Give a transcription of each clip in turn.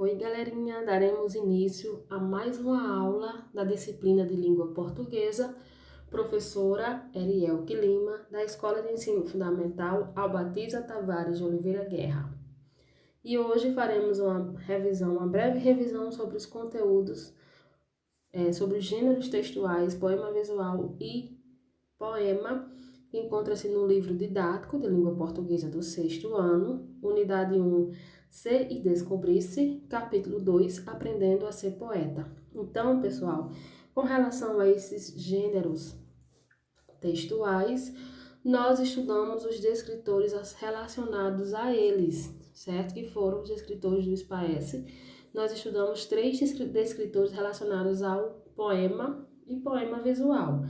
Oi, galerinha! Daremos início a mais uma aula da disciplina de língua portuguesa, professora Erielke Lima, da Escola de Ensino Fundamental Albatiza Tavares de Oliveira Guerra. E hoje faremos uma breve revisão sobre os conteúdos, sobre os gêneros textuais, poema visual e poema, que encontra-se no livro didático de língua portuguesa do 6º ano, unidade 1, Ser e Descobrir-se, capítulo 2, Aprendendo a Ser Poeta. Então, pessoal, com relação a esses gêneros textuais, nós estudamos os descritores relacionados a eles, certo? Que foram os descritores do SPAES. Nós estudamos 3 descritores relacionados ao poema e poema visual,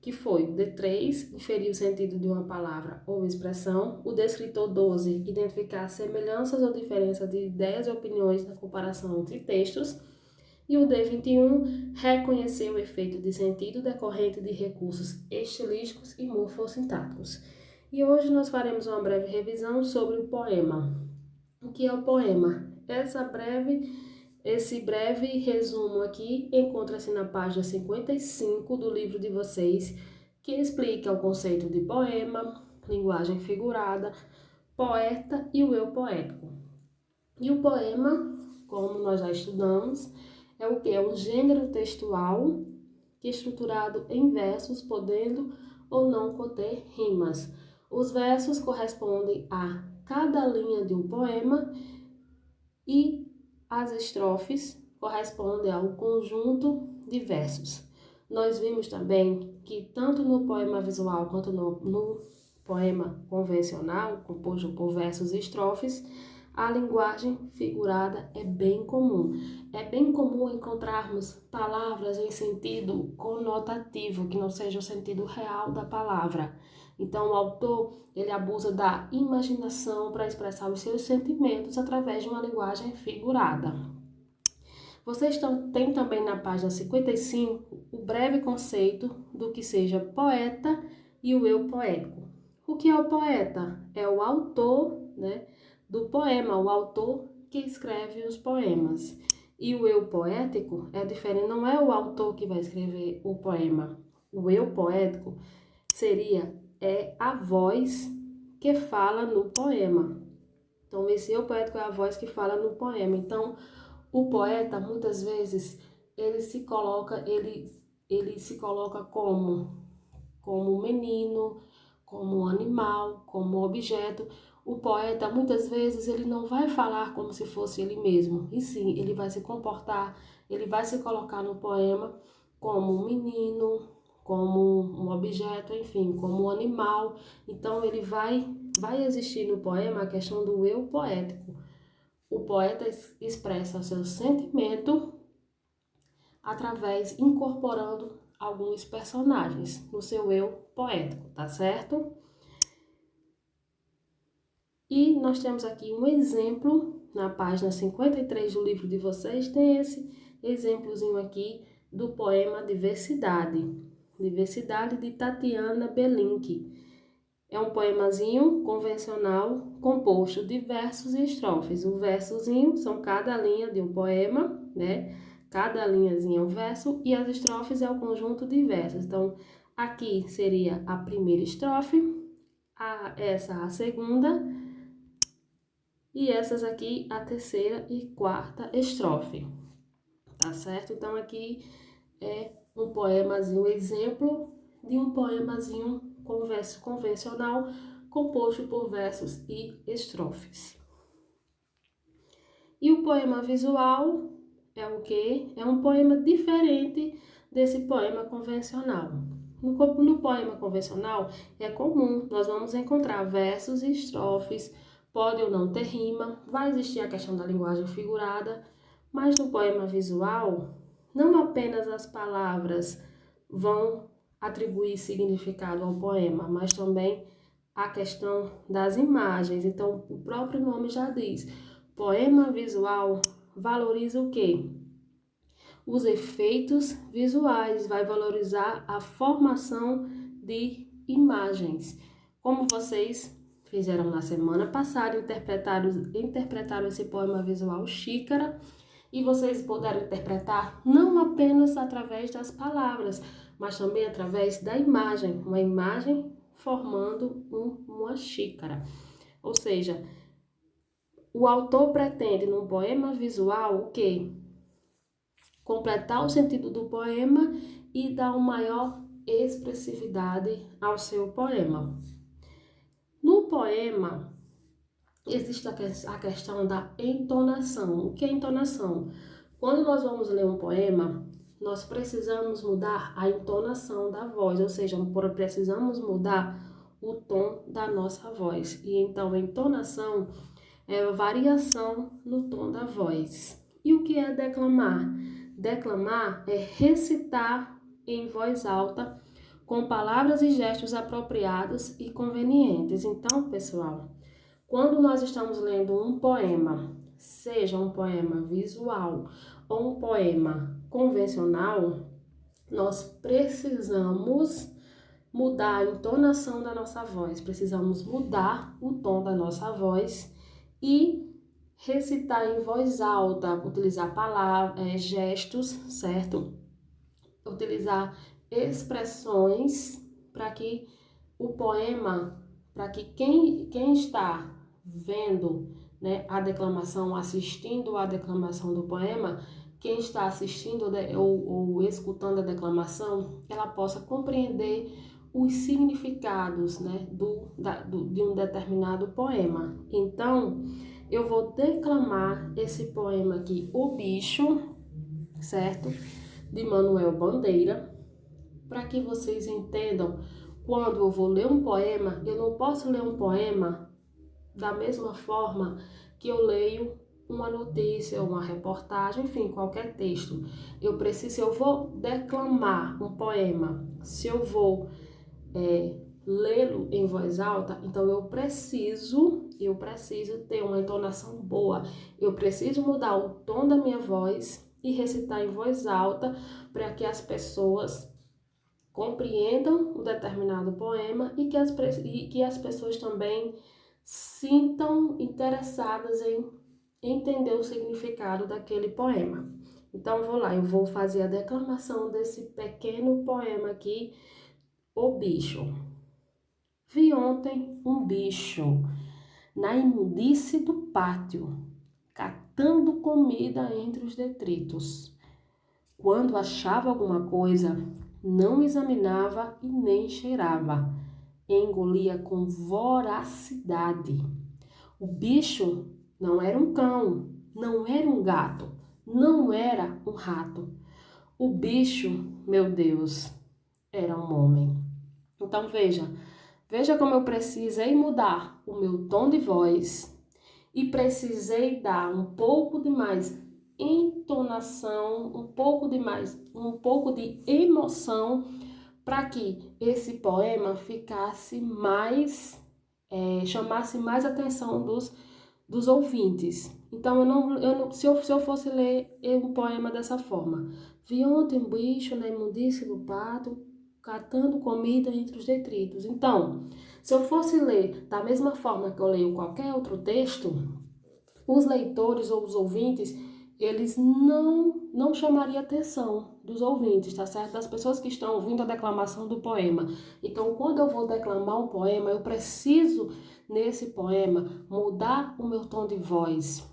que foi o D3, inferir o sentido de uma palavra ou expressão, o descritor 12, identificar semelhanças ou diferenças de ideias e opiniões na comparação entre textos, e o D21, reconhecer o efeito de sentido decorrente de recursos estilísticos e morfossintáticos. E hoje nós faremos uma breve revisão sobre o poema. O que é o poema? Esse breve resumo aqui encontra-se na página 55 do livro de vocês, que explica o conceito de poema, linguagem figurada, poeta e o eu poético. E o poema, como nós já estudamos, é o que? É um gênero textual que é estruturado em versos, podendo ou não conter rimas. Os versos correspondem a cada linha de um poema e as estrofes correspondem ao conjunto de versos. Nós vimos também que tanto no poema visual quanto no poema convencional, composto por versos e estrofes, a linguagem figurada é bem comum. É bem comum encontrarmos palavras em sentido conotativo, que não seja o sentido real da palavra. Então, o autor, ele abusa da imaginação para expressar os seus sentimentos através de uma linguagem figurada. Vocês têm também na página 55 o breve conceito do que seja poeta e o eu poético. O que é o poeta? É o autor, do poema, o autor que escreve os poemas. E o eu poético é diferente, não é o autor que vai escrever o poema. O eu poético seria a voz que fala no poema. Então, esse eu poético é a voz que fala no poema. Então, o poeta, muitas vezes, ele se coloca como menino, como animal, como objeto. O poeta, muitas vezes, ele não vai falar como se fosse ele mesmo. E sim, ele vai se comportar, ele vai se colocar no poema como um menino, como um objeto, enfim, como um animal. Então, ele vai existir no poema a questão do eu poético. O poeta expressa seu sentimento incorporando alguns personagens no seu eu poético, tá certo? E nós temos aqui um exemplo na página 53 do livro de vocês, tem esse exemplozinho aqui do poema Diversidade. Diversidade de Tatiana Belink. É um poemazinho convencional composto de versos e estrofes. O versozinho são cada linha de um poema, né? Cada linhazinha é um verso e as estrofes é o conjunto de versos. Então, aqui seria a primeira estrofe, essa a segunda e essas aqui a terceira e quarta estrofe, tá certo? Então, aqui é um poemazinho, exemplo de um poemazinho com verso convencional, composto por versos e estrofes. E o poema visual é o quê? É um poema diferente desse poema convencional. No poema convencional é comum, nós vamos encontrar versos e estrofes, pode ou não ter rima, vai existir a questão da linguagem figurada, mas no poema visual, não apenas as palavras vão atribuir significado ao poema, mas também a questão das imagens. Então, o próprio nome já diz, poema visual valoriza o quê? Os efeitos visuais, vai valorizar a formação de imagens. Como vocês fizeram na semana passada, interpretaram esse poema visual Xícara, e vocês puderam interpretar não apenas através das palavras, mas também através da imagem, uma imagem formando uma xícara. Ou seja, o autor pretende num poema visual o quê? Completar o sentido do poema e dar uma maior expressividade ao seu poema. No poema, existe a questão da entonação. O que é entonação? Quando nós vamos ler um poema, nós precisamos mudar a entonação da voz, ou seja, precisamos mudar o tom da nossa voz. E então, a entonação é a variação no tom da voz. E o que é declamar? Declamar é recitar em voz alta, com palavras e gestos apropriados e convenientes. Então, pessoal, quando nós estamos lendo um poema, seja um poema visual ou um poema convencional, nós precisamos mudar a entonação da nossa voz, precisamos mudar o tom da nossa voz e recitar em voz alta, utilizar palavras, gestos, certo? Utilizar expressões para que o poema, para que quem está vendo, né, a declamação, assistindo a declamação do poema, quem está assistindo ou escutando a declamação, ela possa compreender os significados, né, de um determinado poema. Então, eu vou declamar esse poema aqui, O Bicho, certo? De Manuel Bandeira, para que vocês entendam, quando eu vou ler um poema, eu não posso ler um poema da mesma forma que eu leio uma notícia, uma reportagem, enfim, qualquer texto. Se eu vou declamar um poema, se eu vou lê-lo em voz alta, então eu preciso ter uma entonação boa, eu preciso mudar o tom da minha voz e recitar em voz alta para que as pessoas compreendam um determinado poema e que as pessoas também sintam interessadas em entender o significado daquele poema. Então, eu vou fazer a declamação desse pequeno poema aqui, O Bicho. Vi ontem um bicho na imundície do pátio, catando comida entre os detritos. Quando achava alguma coisa, não examinava e nem cheirava, engolia com voracidade. O bicho não era um cão, não era um gato, não era um rato. O bicho, meu Deus, era um homem. Então veja como eu precisei mudar o meu tom de voz e precisei dar um pouco de mais entonação, um pouco de emoção para que esse poema ficasse mais, chamasse mais atenção dos ouvintes. Então, se eu fosse ler um poema dessa forma, vi ontem um bicho na imundície do pátio, catando comida entre os detritos. Então, se eu fosse ler da mesma forma que eu leio qualquer outro texto, os leitores ou os ouvintes, eles não chamariam a atenção dos ouvintes, tá certo? Das pessoas que estão ouvindo a declamação do poema. Então, quando eu vou declamar um poema, eu preciso, nesse poema, mudar o meu tom de voz.